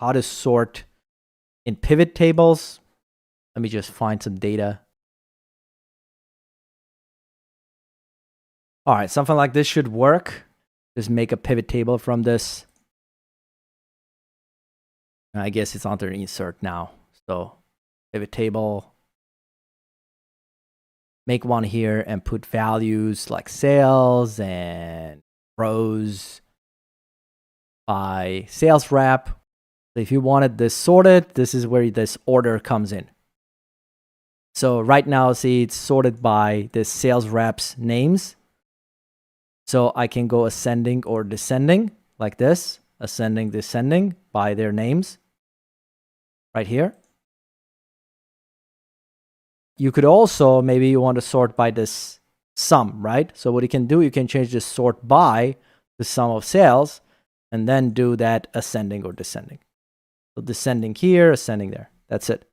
how to sort in pivot tables. Let me just find some data. All right, something like this should work. Just make a pivot table from this. I guess it's under insert now. So pivot table. Make one here and put values like sales and rows by sales rep. So if you wanted this sorted, this is where this order comes in. So right now, see, it's sorted by the sales reps names. So I can go ascending or descending like this, ascending, descending by their names right here. You could also, maybe you want to sort by this sum, right? So what you can do, you can change this sort by the sum of sales and then do that ascending or descending. So descending here, ascending there. That's it.